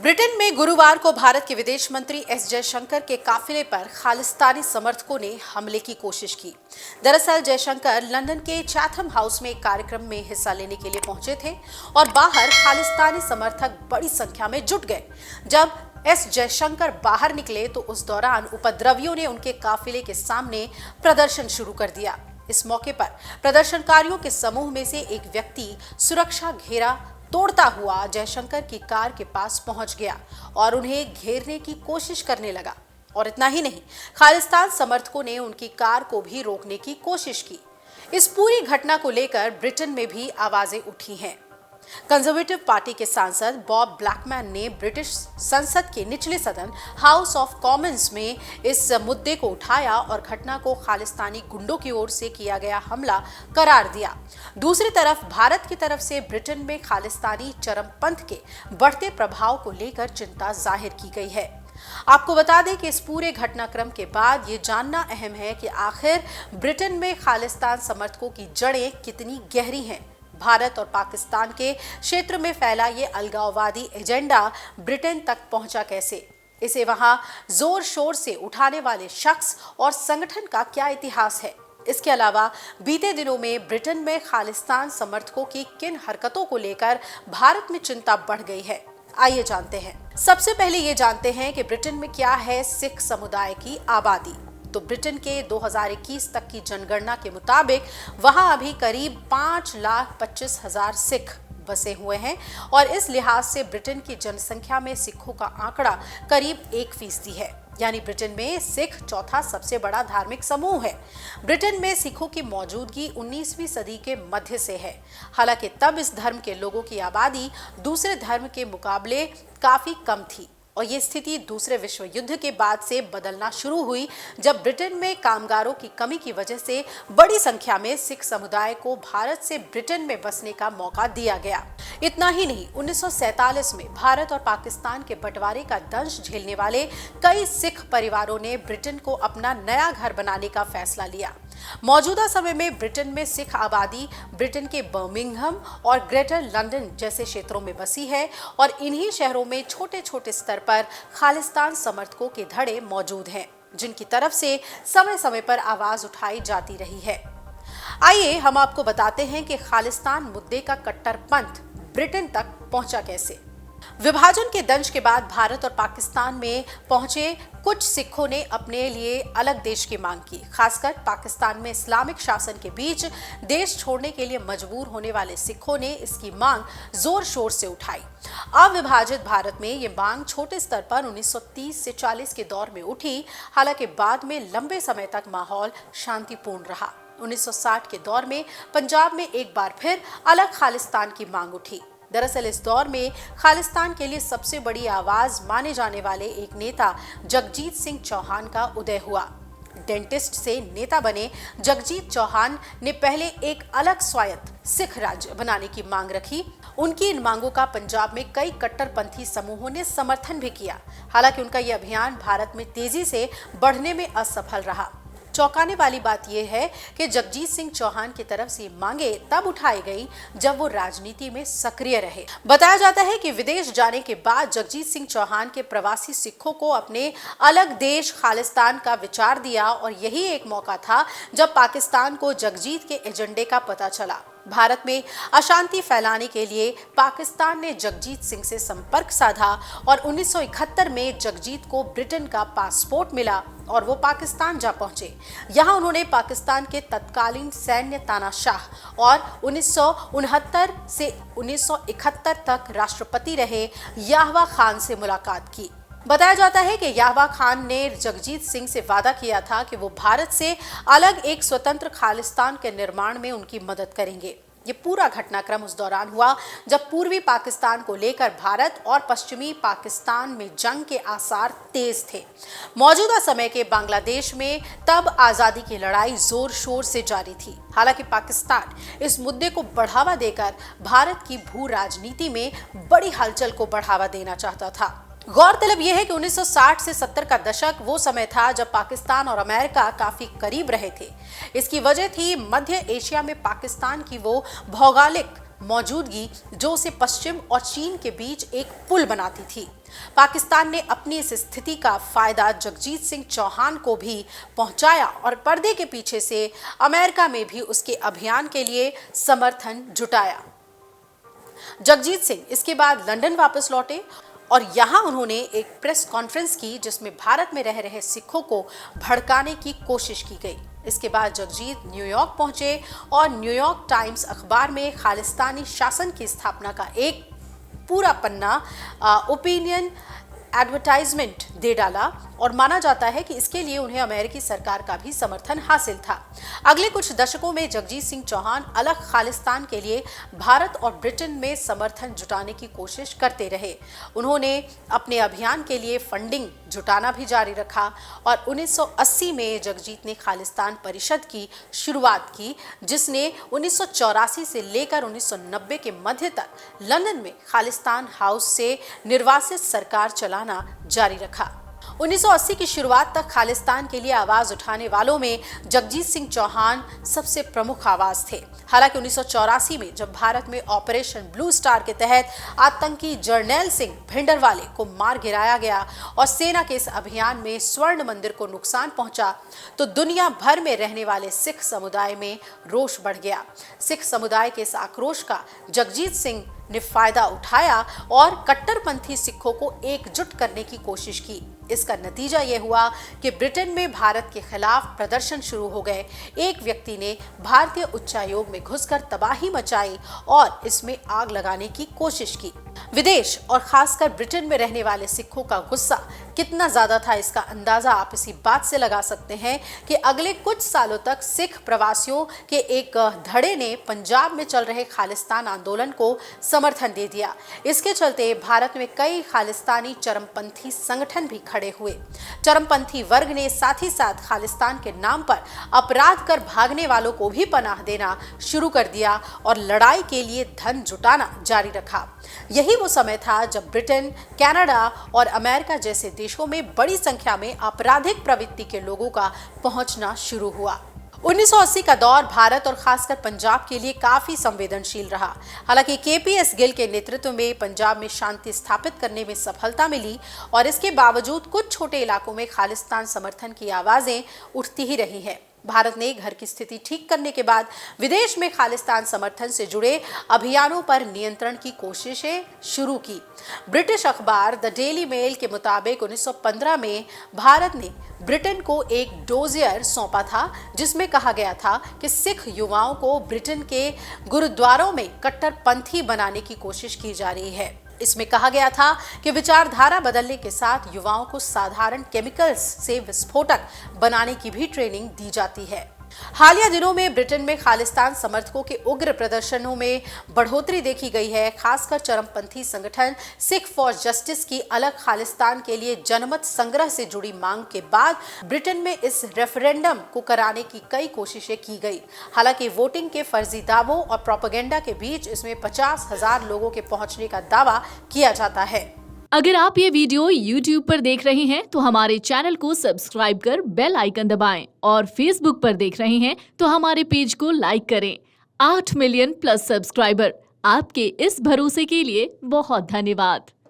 Britain में गुरुवार को भारत के विदेश मंत्री एस जयशंकर के काफिले पर खालिस्तानी समर्थकों ने हमले की कोशिश की। दरअसल जयशंकर लंदन के चैथम हाउस में एक कार्यक्रम में हिस्सा लेने के लिए पहुंचे थे और बाहर खालिस्तानी समर्थक बड़ी संख्या में जुट गए। जब एस जयशंकर बाहर निकले तो उस दौरान उपद्रवियों ने उनके काफिले के सामने प्रदर्शन शुरू कर दिया। इस मौके पर प्रदर्शनकारियों के समूह में से एक व्यक्ति सुरक्षा घेरा तोड़ता हुआ जयशंकर की कार के पास पहुंच गया और उन्हें घेरने की कोशिश करने लगा। और इतना ही नहीं, खालिस्तान समर्थकों ने उनकी कार को भी रोकने की कोशिश की। इस पूरी घटना को लेकर ब्रिटेन में भी आवाजें उठी हैं। कंजर्वेटिव पार्टी के सांसद बॉब ब्लैकमैन ने ब्रिटिश संसद के निचले सदन हाउस ऑफ कॉमन्स में इस मुद्दे को उठाया और घटना को खालिस्तानी गुंडों की ओर से किया गया हमला करार दिया। दूसरी तरफ भारत की तरफ से ब्रिटेन में खालिस्तानी चरमपंथ के बढ़ते प्रभाव को लेकर चिंता जाहिर की गई है। आपको बता दें कि इस पूरे घटनाक्रम के बाद ये जानना अहम है कि आखिर ब्रिटेन में खालिस्तान समर्थकों की जड़ें कितनी गहरी हैं। भारत और पाकिस्तान के क्षेत्र में फैला ये अलगाववादी एजेंडा ब्रिटेन तक पहुंचा कैसे? इसे वहां जोर शोर से उठाने वाले शख्स और संगठन का क्या इतिहास है? इसके अलावा बीते दिनों में ब्रिटेन में खालिस्तान समर्थकों की किन हरकतों को लेकर भारत में चिंता बढ़ गई है, आइए जानते हैं। सबसे पहले ये जानते हैं कि ब्रिटेन में क्या है सिख समुदाय की आबादी। तो ब्रिटेन के 2021 तक की जनगणना के मुताबिक वहां अभी करीब 5,25,000 सिख बसे हुए हैं और इस लिहाज से ब्रिटेन की जनसंख्या में सिखों का आंकड़ा करीब 1% है। यानी ब्रिटेन में सिख चौथा सबसे बड़ा धार्मिक समूह है। ब्रिटेन में सिखों की मौजूदगी 19वीं सदी के मध्य से है। हालांकि तब इस धर्म के लोगों की आबादी दूसरे धर्म के मुकाबले काफी कम थी और ये स्थिति दूसरे विश्व युद्ध के बाद से बदलना शुरू हुई, जब ब्रिटेन में कामगारों की कमी की वजह से बड़ी संख्या में सिख समुदाय को भारत से ब्रिटेन में बसने का मौका दिया गया। इतना ही नहीं, 1947 में भारत और पाकिस्तान के बंटवारे का दंश झेलने वाले कई सिख परिवारों ने ब्रिटेन को अपना नया घर बनाने का फैसला लिया। मौजूदा समय में ब्रिटेन में सिख आबादी ब्रिटेन के बर्मिंघम और ग्रेटर लंदन जैसे क्षेत्रों में बसी है और इन्हीं शहरों में छोटे छोटे स्तर पर खालिस्तान समर्थकों के धड़े मौजूद हैं, जिनकी तरफ से समय समय पर आवाज उठाई जाती रही है। आइए हम आपको बताते हैं कि खालिस्तान मुद्दे का कट्टरपंथ ब्रिटेन तक पहुंचा कैसे। विभाजन के दंश के बाद भारत और पाकिस्तान में पहुंचे कुछ सिखों ने अपने लिए अलग देश की मांग की। खासकर पाकिस्तान में इस्लामिक शासन के बीच देश छोड़ने के लिए मजबूर होने वाले सिखों ने इसकी मांग जोर शोर से उठाई। अविभाजित भारत में ये मांग छोटे स्तर पर 1930 से 40 के दौर में उठी। हालांकि बाद में लंबे समय तक माहौल शांतिपूर्ण रहा। 1960 के दौर में पंजाब में एक बार फिर अलग खालिस्तान की मांग उठी। दरअसल इस दौर में खालिस्तान के लिए सबसे बड़ी आवाज माने जाने वाले एक नेता जगजीत सिंह चौहान का उदय हुआ। डेंटिस्ट से नेता बने जगजीत चौहान ने पहले एक अलग स्वायत्त सिख राज्य बनाने की मांग रखी। उनकी इन मांगों का पंजाब में कई कट्टरपंथी समूहों ने समर्थन भी किया। हालांकि उनका यह अभियान भारत में तेजी से बढ़ने में असफल रहा। चौंकाने वाली बात यह है कि जगजीत सिंह चौहान की तरफ से मांगे तब उठाई गई जब वो राजनीति में सक्रिय रहे। बताया जाता है कि विदेश जाने के बाद जगजीत सिंह चौहान के प्रवासी सिखों को अपने अलग देश खालिस्तान का विचार दिया और यही एक मौका था जब पाकिस्तान को जगजीत के एजेंडे का पता चला। भारत में अशांति फैलाने के लिए पाकिस्तान ने जगजीत सिंह से संपर्क साधा और 1971 में जगजीत को ब्रिटेन का पासपोर्ट मिला और वो पाकिस्तान जा पहुंचे। यहाँ उन्होंने पाकिस्तान के तत्कालीन सैन्य तानाशाह और 1969 से 1971 तक राष्ट्रपति रहे याहवा खान से मुलाकात की। बताया जाता है कि याहवा खान ने जगजीत सिंह से वादा किया था कि वो भारत से अलग एक स्वतंत्र खालिस्तान के निर्माण में उनकी मदद करेंगे। ये पूरा घटनाक्रम उस दौरान हुआ जब पूर्वी पाकिस्तान को लेकर भारत और पश्चिमी पाकिस्तान में जंग के आसार तेज थे। मौजूदा समय के बांग्लादेश में तब आज़ादी की लड़ाई जोर शोर से जारी थी। हालांकि पाकिस्तान इस मुद्दे को बढ़ावा देकर भारत की भू राजनीति में बड़ी हलचल को बढ़ावा देना चाहता था। गौरतलब यह है कि 1960 से 70 का दशक वो समय था जब पाकिस्तान और अमेरिका काफी करीब रहे थे। इसकी वजह थी मध्य एशिया में पाकिस्तान की वो भौगोलिक मौजूदगी जो उसे पश्चिम और चीन के बीच एक पुल बनाती थी। पाकिस्तान ने अपनी इस स्थिति का फायदा जगजीत सिंह चौहान को भी पहुंचाया और पर्दे के पीछे से अमेरिका में भी उसके अभियान के लिए समर्थन जुटाया। जगजीत सिंह इसके बाद लंदन वापस लौटे और यहां उन्होंने एक प्रेस कॉन्फ्रेंस की जिसमें भारत में रह रहे सिखों को भड़काने की कोशिश की गई। इसके बाद जगजीत न्यूयॉर्क पहुंचे और न्यूयॉर्क टाइम्स अखबार में खालिस्तानी शासन की स्थापना का एक पूरा पन्ना ओपिनियन एडवर्टाइजमेंट दे डाला और माना जाता है कि इसके लिए उन्हें अमेरिकी सरकार का भी समर्थन हासिल था। अगले कुछ दशकों में जगजीत सिंह चौहान अलग खालिस्तान के लिए भारत और ब्रिटेन में समर्थन जुटाने की कोशिश करते रहे। उन्होंने अपने अभियान के लिए फंडिंग जुटाना भी जारी रखा और 1980 में जगजीत ने खालिस्तान परिषद की शुरुआत की, जिसने 1984 से लेकर 1990 के मध्य तक लंदन में खालिस्तान हाउस से निर्वासित सरकार चलाना जारी रखा। 1980 की शुरुआत तक खालिस्तान के लिए आवाज उठाने वालों में जगजीत सिंह चौहान सबसे प्रमुख आवाज थे। हालांकि 1984 में जब भारत में ऑपरेशन ब्लू स्टार के तहत आतंकी जर्नैल सिंह भिंडरवाले को मार गिराया गया और सेना के इस अभियान में स्वर्ण मंदिर को नुकसान पहुंचा, तो दुनिया भर में रहने वाले सिख समुदाय में रोष बढ़ गया। सिख समुदाय के इस आक्रोश का जगजीत सिंह ने फायदा उठाया और कट्टरपंथी सिखों को एकजुट करने की कोशिश की। इसका नतीजा यह हुआ कि ब्रिटेन में भारत के खिलाफ प्रदर्शन शुरू हो गए। एक व्यक्ति ने भारतीय उच्चायोग में घुसकर तबाही मचाई और इसमें आग लगाने की कोशिश की। विदेश और खासकर ब्रिटेन में रहने वाले सिखों का गुस्सा कितना ज्यादा था, इसका अंदाजा आप इसी बात से लगा सकते हैं कि अगले कुछ सालों तक सिख प्रवासियों के एक धड़े ने पंजाब में चल रहे खालिस्तान आंदोलन को समर्थन दे दिया। इसके चलते भारत में कई खालिस्तानी चरमपंथी संगठन भी खड़े हुए। चरमपंथी वर्ग ने साथ ही साथ खालिस्तान के नाम पर अपराध कर भागने वालों को भी पनाह देना शुरू कर दिया और लड़ाई के लिए धन जुटाना जारी रखा। यही वो समय था जब ब्रिटेन, कनाडा और अमेरिका जैसे देशों में बड़ी संख्या में आपराधिक प्रवृत्ति के लोगों का पहुंचना शुरू हुआ। 1980 का दौर भारत और खासकर पंजाब के लिए काफी संवेदनशील रहा। हालांकि केपीएस गिल के नेतृत्व में पंजाब में शांति स्थापित करने में सफलता मिली और इसके बावजूद कुछ छोटे इलाकों में खालिस्तान समर्थन की आवाजें उठती ही रही हैं। भारत ने घर की स्थिति ठीक करने के बाद विदेश में खालिस्तान समर्थन से जुड़े अभियानों पर नियंत्रण की कोशिशें शुरू की। ब्रिटिश अखबार द डेली मेल के मुताबिक 1915 में भारत ने ब्रिटेन को एक डोजियर सौंपा था, जिसमें कहा गया था कि सिख युवाओं को ब्रिटेन के गुरुद्वारों में कट्टरपंथी बनाने की कोशिश की जा रही है। इसमें कहा गया था कि विचारधारा बदलने के साथ युवाओं को साधारण केमिकल्स से विस्फोटक बनाने की भी ट्रेनिंग दी जाती है। हालिया दिनों में ब्रिटेन में खालिस्तान समर्थकों के उग्र प्रदर्शनों में बढ़ोतरी देखी गई है। खासकर चरमपंथी संगठन सिख फॉर जस्टिस की अलग खालिस्तान के लिए जनमत संग्रह से जुड़ी मांग के बाद ब्रिटेन में इस रेफरेंडम को कराने की कई कोशिशें की गई। हालांकि वोटिंग के फर्जी दावों और प्रोपेगेंडा के बीच इसमें 50,000 लोगों के पहुंचने का दावा किया जाता है। अगर आप ये वीडियो YouTube पर देख रहे हैं तो हमारे चैनल को सब्सक्राइब कर बेल आइकन दबाएं और Facebook पर देख रहे हैं तो हमारे पेज को लाइक करें। 8 मिलियन प्लस सब्सक्राइबर, आपके इस भरोसे के लिए बहुत धन्यवाद।